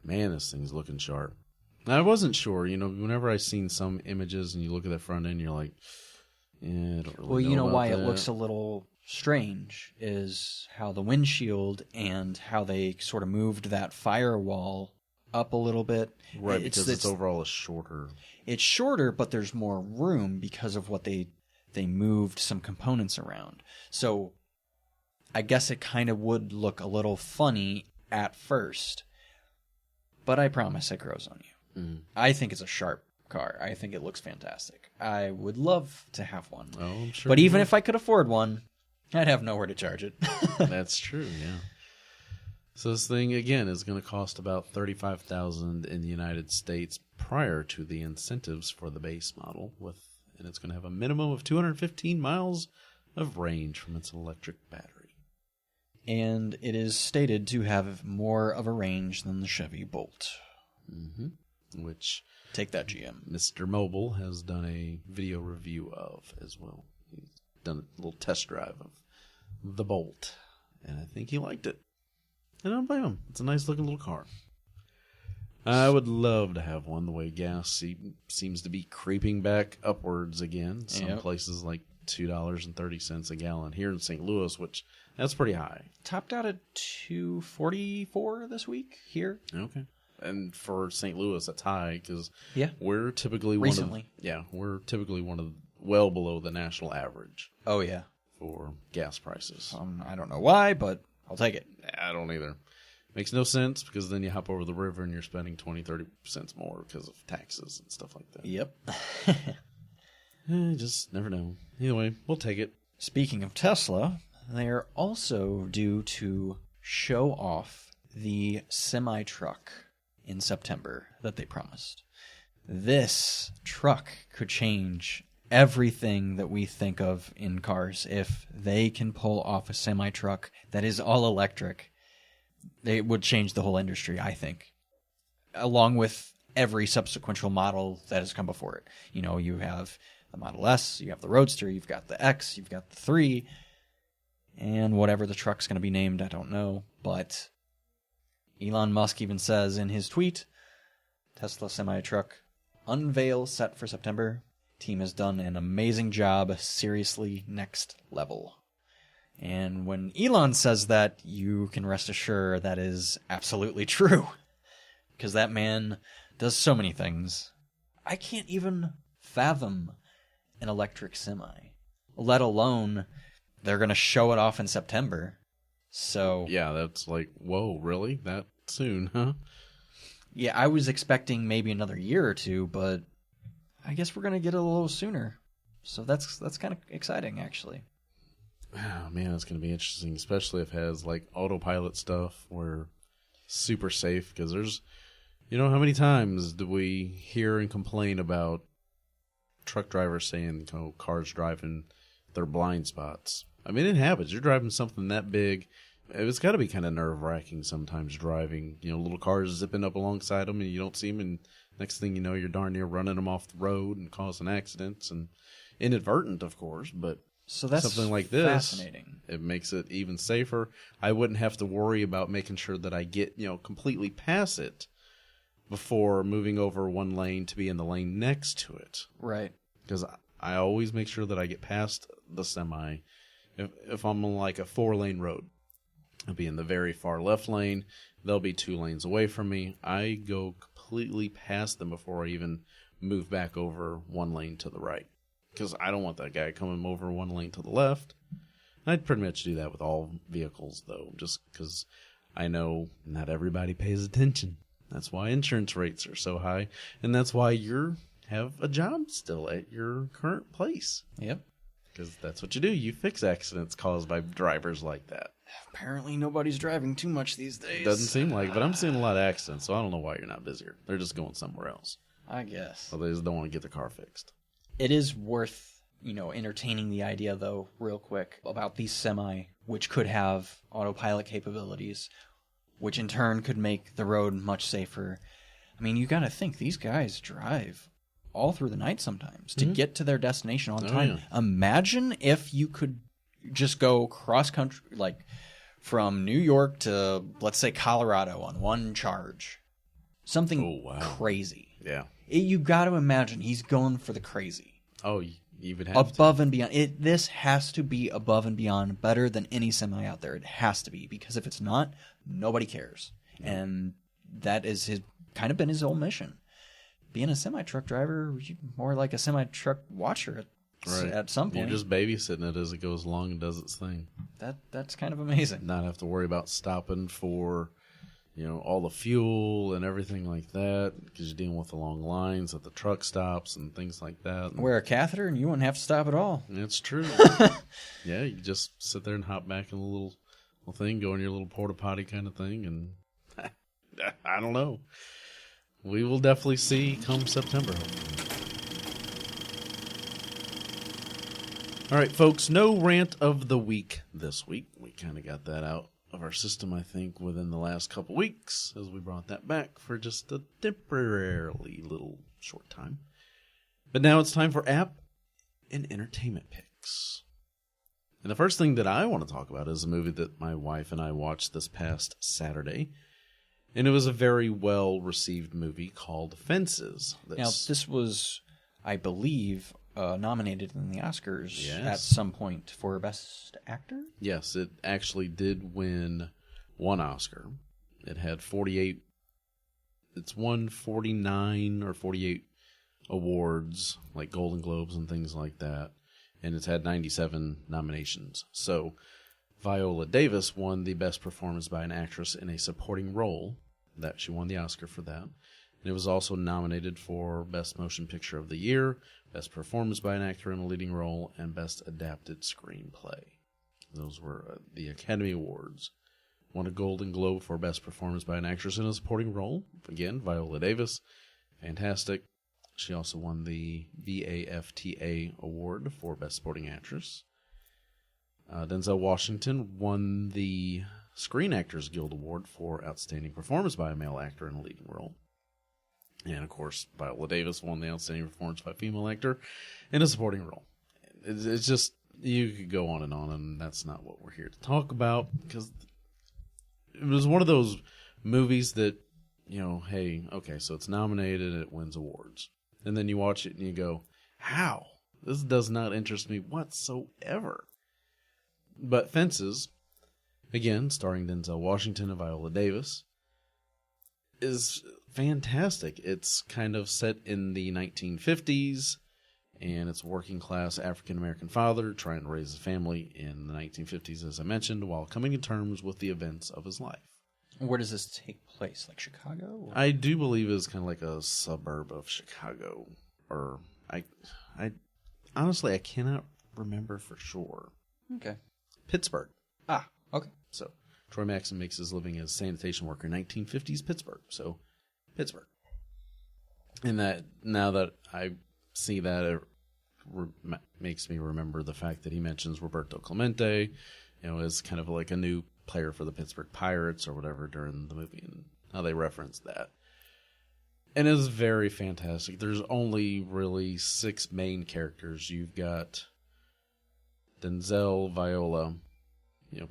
Man, this thing's looking sharp. Now, I wasn't sure, whenever I seen some images and you look at that front end, you're like, I don't really Well, you know why that. it looks a little strange is how the windshield and how they sort of moved that firewall up a little bit. Right, because it's overall shorter. It's shorter, but there's more room because of what they moved some components around. So I guess it kind of would look a little funny at first, but I promise it grows on you. Mm. I think it's a sharp car. I think it looks fantastic. I would love to have one. Oh, I'm sure. But even if I could afford one, I'd have nowhere to charge it. That's true, yeah. So this thing, again, is going to cost about $35,000 in the United States prior to the incentives for the base model, and it's going to have a minimum of 215 miles of range from its electric battery. And it is stated to have more of a range than the Chevy Bolt. Mm-hmm. Which... Take that, GM. Mr. Mobile has done a video review of as well. He's done a little test drive of the Bolt, and I think he liked it. I don't blame him. It's a nice looking little car. I would love to have one the way gas seems to be creeping back upwards again. Some places like $2.30 a gallon here in St. Louis, which that's pretty high. Topped out at $2.44 this week here. Okay. And for St. Louis, that's high because we're typically we're typically one of well below the national average. Oh yeah, for gas prices. I don't know why, but I'll take it. I don't either. Makes no sense because then you hop over the river and you're spending 20-30% more because of taxes and stuff like that. Yep. Just never know. Anyway, we'll take it. Speaking of Tesla, they are also due to show off the semi-truck in September that they promised. This truck could change everything that we think of in cars. If they can pull off a semi-truck that is all electric, they would change the whole industry, I think. Along with every subsequent model that has come before it. You have the Model S, you have the Roadster, you've got the X, you've got the 3, and whatever the truck's going to be named, I don't know, but Elon Musk even says in his tweet, Tesla semi-truck unveil set for September. Team has done an amazing job. Seriously, next level. And when Elon says that, you can rest assured that is absolutely true. Because that man does so many things. I can't even fathom an electric semi. Let alone, they're going to show it off in September. So yeah, that's like, whoa, really? That soon, huh? Yeah, I was expecting maybe another year or two, but I guess we're going to get it a little sooner. So that's kind of exciting, actually. Oh, man, it's going to be interesting, especially if it has like autopilot stuff where super safe. Because there's, how many times do we hear and complain about truck drivers saying, cars driving their blind spots? I mean, it happens. You're driving something that big. It's got to be kind of nerve-wracking sometimes driving, little cars zipping up alongside them and you don't see them. And next thing you know, you're darn near running them off the road and causing accidents and inadvertent, of course. But so that's something like this, fascinating. It makes it even safer. I wouldn't have to worry about making sure that I get, completely past it before moving over one lane to be in the lane next to it. Right. Because I always make sure that I get past the semi. If I'm on like a 4-lane road, I'll be in the very far left lane. They'll be 2 lanes away from me. I go completely past them before I even move back over 1 lane to the right. Because I don't want that guy coming over 1 lane to the left. I'd pretty much do that with all vehicles, though, just because I know not everybody pays attention. That's why insurance rates are so high, and that's why you have a job still at your current place. Yep. Because that's what you do. You fix accidents caused by drivers like that. Apparently nobody's driving too much these days. Doesn't seem like it, but I'm seeing a lot of accidents, so I don't know why you're not busier. They're just going somewhere else. I guess. So they just don't want to get their car fixed. It is worth, entertaining the idea, though, real quick, about these semi, which could have autopilot capabilities, which in turn could make the road much safer. I mean, you got to think, these guys drive all through the night sometimes to get to their destination on time. Yeah. Imagine if you could just go cross country, like from New York to, let's say, Colorado on one charge. Something crazy. Yeah. You got to imagine he's going for the crazy. Oh, you would have above and beyond. This has to be above and beyond, better than any semi out there. It has to be, because if it's not, nobody cares. Yeah. And that is kind of been his whole mission. Being a semi-truck driver, more like a semi-truck watcher at some point. You're just babysitting it as it goes along and does its thing. That's kind of amazing. Not have to worry about stopping for, all the fuel and everything like that, because you're dealing with the long lines at the truck stops and things like that. Wear a catheter and you won't have to stop at all. That's true. Yeah, you just sit there and hop back in the little thing, go in your little porta potty kind of thing, and I don't know. We will definitely see come September. All right, folks, no rant of the week this week. We kind of got that out of our system, I think, within the last couple weeks, as we brought that back for just a temporarily little short time. But now it's time for app and entertainment picks. And the first thing that I want to talk about is a movie that my wife and I watched this past Saturday. And it was a very well-received movie called Fences. Now, this was, I believe, nominated in the Oscars at some point for Best Actor? Yes, it actually did win one Oscar. It had 48... It's won 49 or 48 awards, like Golden Globes and things like that. And it's had 97 nominations. So Viola Davis won the Best Performance by an Actress in a Supporting Role. That she won the Oscar for that. And it was also nominated for Best Motion Picture of the Year, Best Performance by an Actor in a Leading Role, and Best Adapted Screenplay. Those were the Academy Awards. Won a Golden Globe for Best Performance by an Actress in a Supporting Role. Again, Viola Davis. Fantastic. She also won the BAFTA Award for Best Supporting Actress. Denzel Washington won the Screen Actors Guild Award for Outstanding Performance by a Male Actor in a Leading Role. And, of course, Viola Davis won the Outstanding Performance by a Female Actor in a Supporting Role. It's just, you could go on, and that's not what we're here to talk about, because it was one of those movies that, hey, okay, so it's nominated and it wins awards. And then you watch it and you go, how? This does not interest me whatsoever. But Fences, again, starring Denzel Washington and Viola Davis, is fantastic. It's kind of set in the 1950s, and it's a working-class African-American father trying to raise a family in the 1950s, as I mentioned, while coming to terms with the events of his life. Where does this take place? Like Chicago? Or? I do believe it's kind of like a suburb of Chicago. Or, I honestly, I cannot remember for sure. Okay. Pittsburgh. Ah, okay. So, Troy Maxson makes his living as a sanitation worker in 1950s Pittsburgh. So, Pittsburgh. And that, now that I see that, it makes me remember the fact that he mentions Roberto Clemente, as kind of like a new player for the Pittsburgh Pirates or whatever during the movie, and how they reference that. And it's very fantastic. There's only really 6 main characters. You've got Denzel, Viola,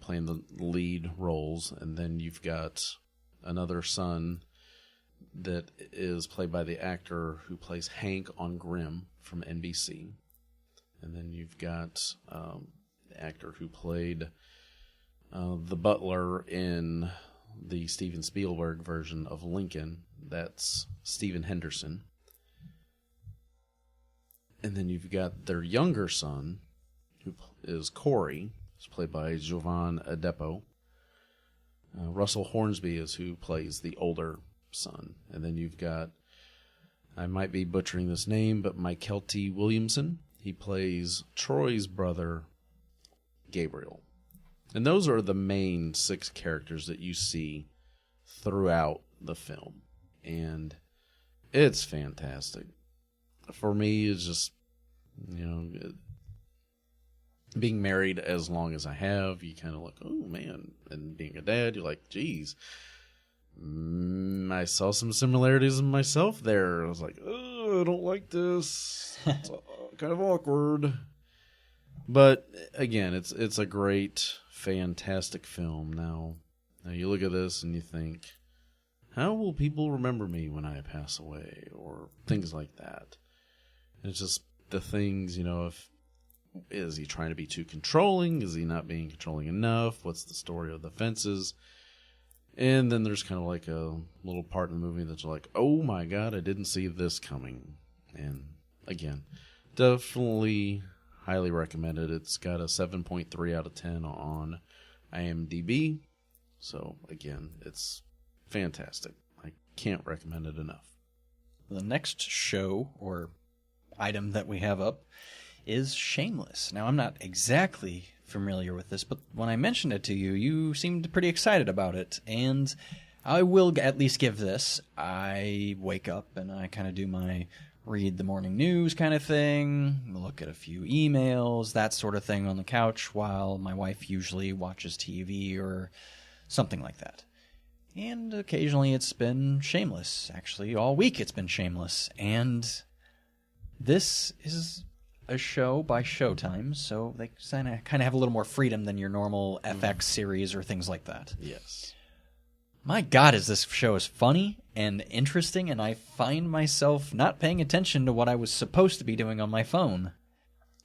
playing the lead roles, and then you've got another son that is played by the actor who plays Hank on Grimm from NBC. And then you've got the actor who played the butler in the Steven Spielberg version of Lincoln. That's Stephen Henderson. And then you've got their younger son, who is Corey, who's played by Jovan Adepo. Russell Hornsby is who plays the older son. And then you've got, I might be butchering this name, but Mykelti Williamson. He plays Troy's brother, Gabriel. And those are the main 6 characters that you see throughout the film. And it's fantastic. For me, it's just, being married as long as I have, you kind of like, oh man. And being a dad, you're like, geez, I saw some similarities in myself there. I was like, oh, I don't like this. It's kind of awkward. But again, it's a great, fantastic film. Now you look at this and you think, how will people remember me when I pass away? Or things like that. And it's just the things, is he trying to be too controlling? Is he not being controlling enough? What's the story of the fences? And then there's kind of like a little part in the movie that's like, oh my God, I didn't see this coming. And again, definitely highly recommended. It's got a 7.3 out of 10 on IMDb. So again, it's fantastic. I can't recommend it enough. The next show or item that we have up is Shameless. Now, I'm not exactly familiar with this, but when I mentioned it to you, you seemed pretty excited about it, and I will at least give this. I wake up and I kind of do my read the morning news kind of thing, look at a few emails, that sort of thing on the couch, while my wife usually watches TV or something like that. And occasionally it's been Shameless. Actually, all week it's been Shameless. And this is a show by Showtime, so they kind of have a little more freedom than your normal FX series or things like that. Yes. My God, this show is funny and interesting, and I find myself not paying attention to what I was supposed to be doing on my phone.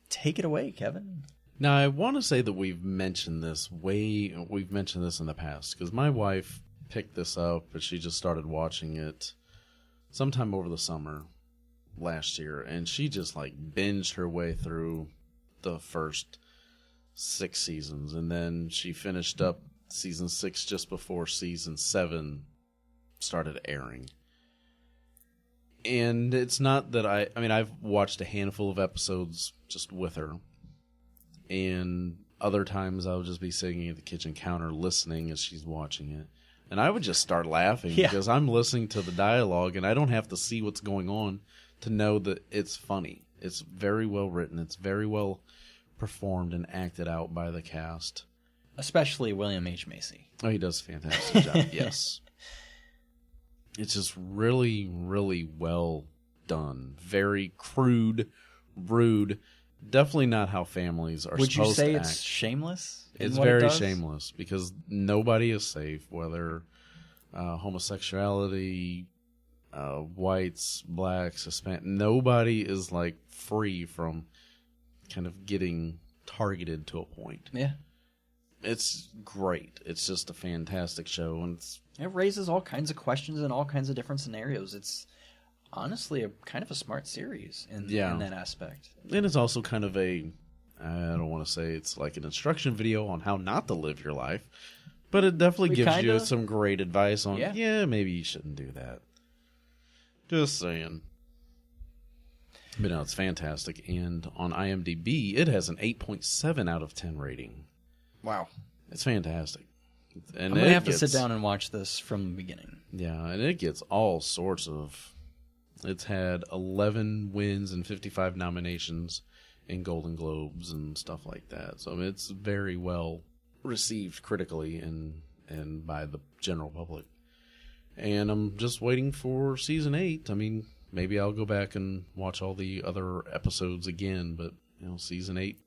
Take it away, Kevin. Now, I want to say that we've mentioned this in the past, because my wife picked this up, but she just started watching it sometime over the summer last year, and she just binged her way through the first 6 seasons, and then she finished up season 6 just before season 7 started airing. And it's not that I've watched a handful of episodes just with her, and other times I'll just be sitting at the kitchen counter listening as she's watching it, and I would just start laughing because I'm listening to the dialogue and I don't have to see what's going on to know that it's funny. It's very well written. It's very well performed and acted out by the cast. Especially William H. Macy. Oh, he does a fantastic job, yes. It's just really, really well done. Very crude, rude. Definitely not how families are supposed to act. Would you say it's shameless? It's very shameless because nobody is safe, whether homosexuality, whites, blacks, Hispanic. Nobody is free from kind of getting targeted to a point. Yeah. It's great. It's just a fantastic show, and it raises all kinds of questions in all kinds of different scenarios. It's honestly a kind of a smart series in that aspect. And it's also kind of I don't want to say it's like an instruction video on how not to live your life, but it definitely gives you some great advice on, maybe you shouldn't do that. Just saying. But no, it's fantastic. And on IMDb, it has an 8.7 out of 10 rating. Wow. It's fantastic. And I'm going to have to sit down and watch this from the beginning. Yeah, and it gets all sorts of... It's had 11 wins and 55 nominations in Golden Globes and stuff like that. So it's very well received critically and by the general public. And I'm just waiting for season 8. Maybe I'll go back and watch all the other episodes again, but season 8,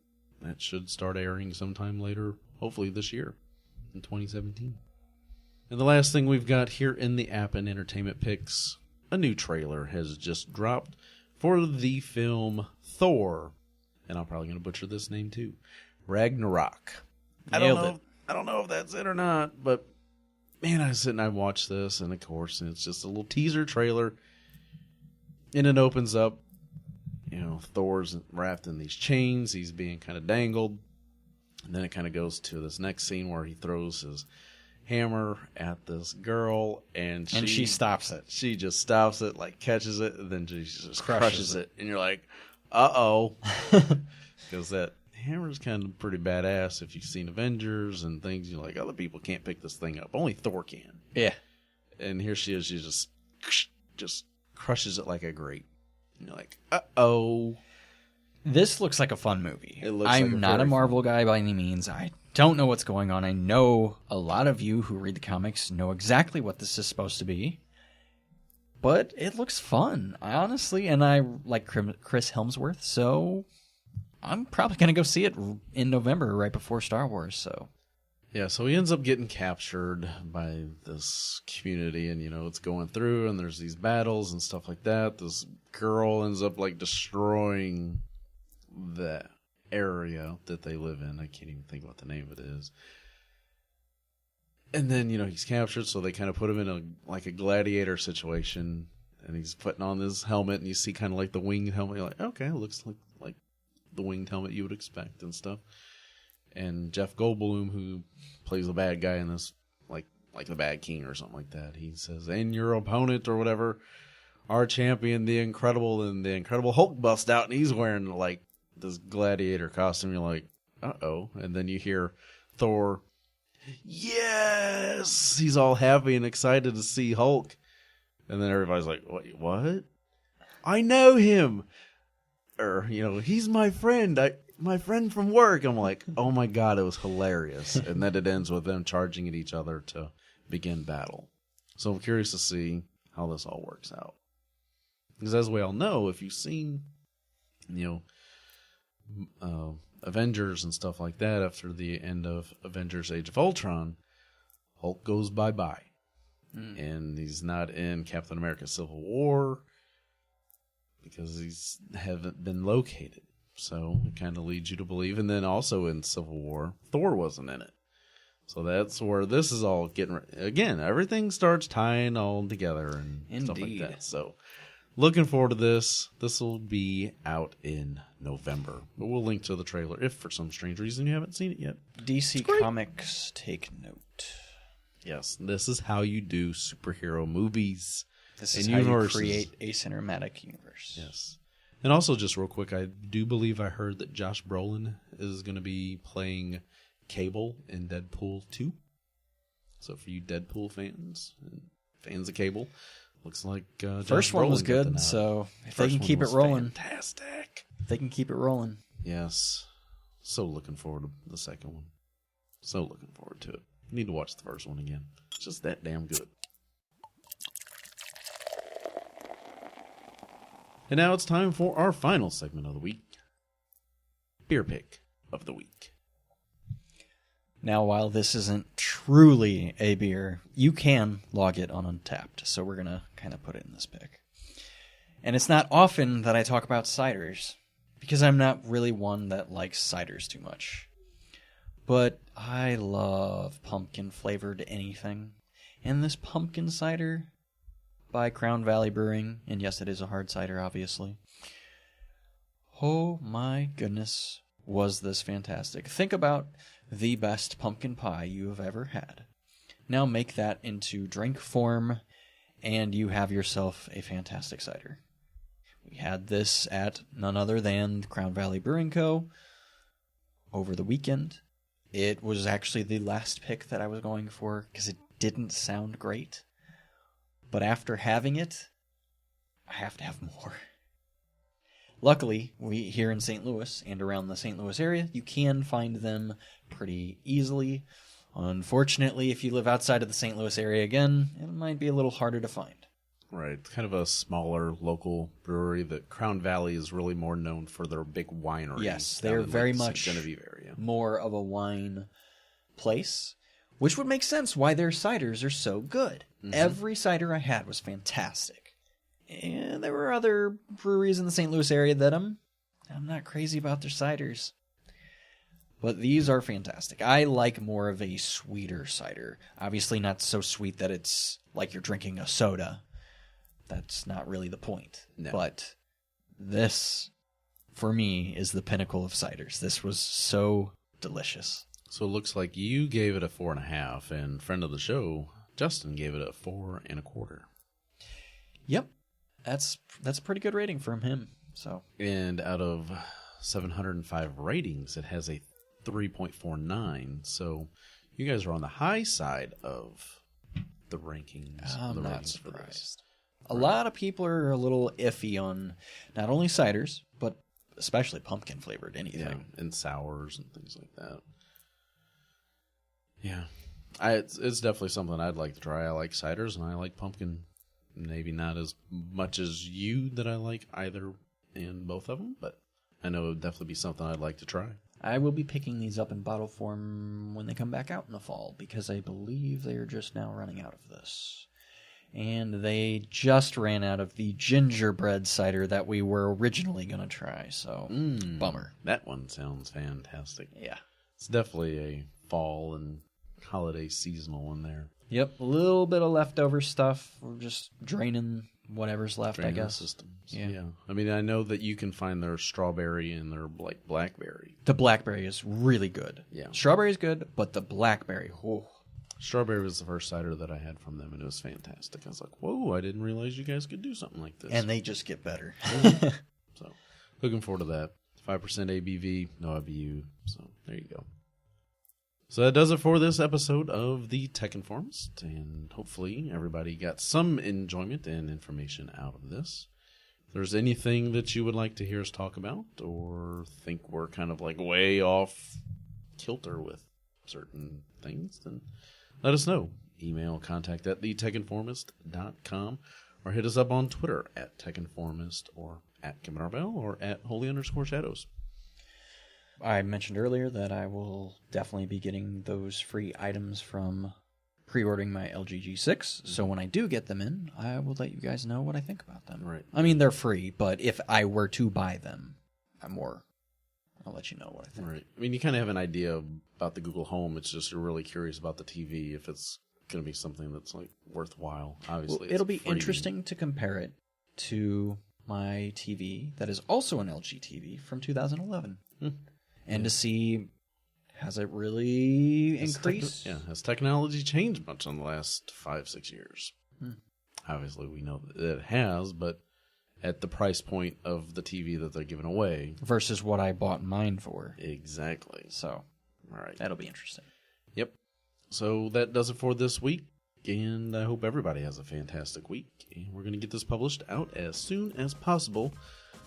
that should start airing sometime later, hopefully this year, in 2017. And the last thing we've got here in the app and entertainment picks, a new trailer has just dropped for the film Thor, and I'm probably going to butcher this name too, Ragnarok. I don't know if that's it or not, but man, I sit and I watch this, and of course, it's just a little teaser trailer, and it opens up, Thor's wrapped in these chains, he's being kind of dangled, and then it kind of goes to this next scene where he throws his hammer at this girl, and she stops it. She just stops it, like catches it, and then she just crushes it. And you're like, uh-oh. Because that hammer's kind of pretty badass. If you've seen Avengers and things, you're like, other people can't pick this thing up. Only Thor can. Yeah. And here she is. She just crushes it like a grape. And you're like, uh-oh. This looks like a fun movie. I'm not a Marvel guy by any means. I don't know what's going on. I know a lot of you who read the comics know exactly what this is supposed to be. But it looks fun, honestly. And I like Chris Hemsworth, so I'm probably going to go see it in November right before Star Wars. So yeah, so he ends up getting captured by this community, and, it's going through, and there's these battles and stuff like that. This girl ends up, like, destroying the area that they live in. I can't even think what the name of it is. And then, he's captured, so they kind of put him in a gladiator situation, and he's putting on this helmet, and you see kind of like the winged helmet. You're like, okay, it looks like the winged helmet you would expect and stuff. And Jeff Goldblum, who plays the bad guy in this, like the Bad King or something like that, he says, and your opponent or whatever, our champion, the Incredible, and the Incredible Hulk bust out, and he's wearing, like, this gladiator costume. You're like, uh-oh. And then you hear Thor, yes! He's all happy and excited to see Hulk. And then everybody's like, what? I know him! Or, he's my friend. My friend from work. I'm like, oh my god, it was hilarious. And then it ends with them charging at each other to begin battle. So I'm curious to see how this all works out. Because as we all know, if you've seen, Avengers and stuff like that, after the end of Avengers Age of Ultron, Hulk goes bye-bye. And he's not in Captain America Civil War because he's haven't been located. So it kind of leads you to believe. And then also in Civil War, Thor wasn't in it. So that's where this is all getting... Again, everything starts tying all together and stuff like that. So looking forward to this. This will be out in November. But we'll link to the trailer if for some strange reason you haven't seen it yet. DC Comics, take note. Yes, this is how you do superhero movies. This is how you create a cinematic universe. Yes. And also, just real quick, I do believe I heard that Josh Brolin is going to be playing Cable in Deadpool 2. So for you Deadpool fans and fans of Cable, looks like first one was good, so if they can keep it rolling. Fantastic. If they can keep it rolling. Yes. So looking forward to the second one. So looking forward to it. Need to watch the first one again. It's just that damn good. And now it's time for our final segment of the week. Beer Pick of the Week. Now, while this isn't truly a beer, you can log it on Untapped, so we're going to kind of put it in this pick. And it's not often that I talk about ciders, because I'm not really one that likes ciders too much. But I love pumpkin-flavored anything. And this pumpkin cider by Crown Valley Brewing, and yes, it is a hard cider, obviously. Oh my goodness, was this fantastic. Think about the best pumpkin pie you have ever had. Now make that into drink form, and you have yourself a fantastic cider. We had this at none other than Crown Valley Brewing Co. over the weekend. It was actually the last pick that I was going for because it didn't sound great. But after having it, I have to have more. Luckily, we here in St. Louis and around the St. Louis area, you can find them pretty easily. Unfortunately, if you live outside of the St. Louis area again, it might be a little harder to find. Right. It's kind of a smaller local brewery. The Crown Valley is really more known for their big winery. Yes, they're very much Genevieve area. More of a wine place, which would make sense why their ciders are so good. Mm-hmm. Every cider I had was fantastic. And there were other breweries in the St. Louis area that I'm not crazy about their ciders. But these are fantastic. I like more of a sweeter cider. Obviously not so sweet that it's like you're drinking a soda. That's not really the point. No. But this, for me, is the pinnacle of ciders. This was so delicious. So it looks like you gave it a 4.5, and friend of the show, Justin, gave it a 4.25. Yep, that's a pretty good rating from him. So, and out of 705 ratings, it has a 3.49. So you guys are on the high side of the rankings. I'm not surprised. A lot of people are a little iffy on not only ciders, but especially pumpkin flavored anything. Yeah, and sours and things like that. Yeah, it's definitely something I'd like to try. I like ciders and I like pumpkin. Maybe not as much as you that I like either in both of them, but I know it would definitely be something I'd like to try. I will be picking these up in bottle form when they come back out in the fall, because I believe they are just now running out of this. And they just ran out of the gingerbread cider that we were originally going to try, so bummer. That one sounds fantastic. Yeah. It's definitely a fall and holiday seasonal one there. Yep, a little bit of leftover stuff. We're just draining whatever's left, I guess. Systems. Yeah. I mean, I know that you can find their strawberry and their like blackberry. The blackberry is really good. Yeah. Strawberry is good, but the blackberry, oh. Strawberry was the first cider that I had from them, and it was fantastic. I was like, whoa, I didn't realize you guys could do something like this. And they just get better. So, looking forward to that. 5% ABV, no IBU. So, there you go. So that does it for this episode of the Tech Informist, and hopefully everybody got some enjoyment and information out of this. If there's anything that you would like to hear us talk about, or think we're kind of like way off kilter with certain things, then let us know. Email contact at thetechinformist.com, or hit us up on Twitter at techinformist, or at Kevin Harvell, or at holy_shadows. I mentioned earlier that I will definitely be getting those free items from pre-ordering my LG G6. So when I do get them in, I will let you guys know what I think about them. Right. I mean, they're free, but if I were to buy them, I'll let you know what I think. Right. I mean, you kind of have an idea about the Google Home. It's just you're really curious about the TV, if it's going to be something that's like worthwhile. Obviously, well, it'll be interesting to compare it to my TV that is also an LG TV from 2011. And to see, has it really increased? Has technology changed much in the last 5-6 years? Obviously, we know that it has, but at the price point of the TV that they're giving away. Versus what I bought mine for. Exactly. So, all right, that'll be interesting. Yep. So that does it for this week, and I hope everybody has a fantastic week. And we're going to get this published out as soon as possible.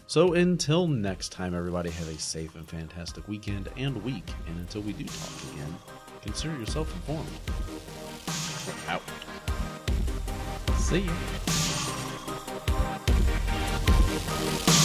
So until next time, everybody have a safe and fantastic weekend and week. And until we do talk again, consider yourself informed. Out. See you.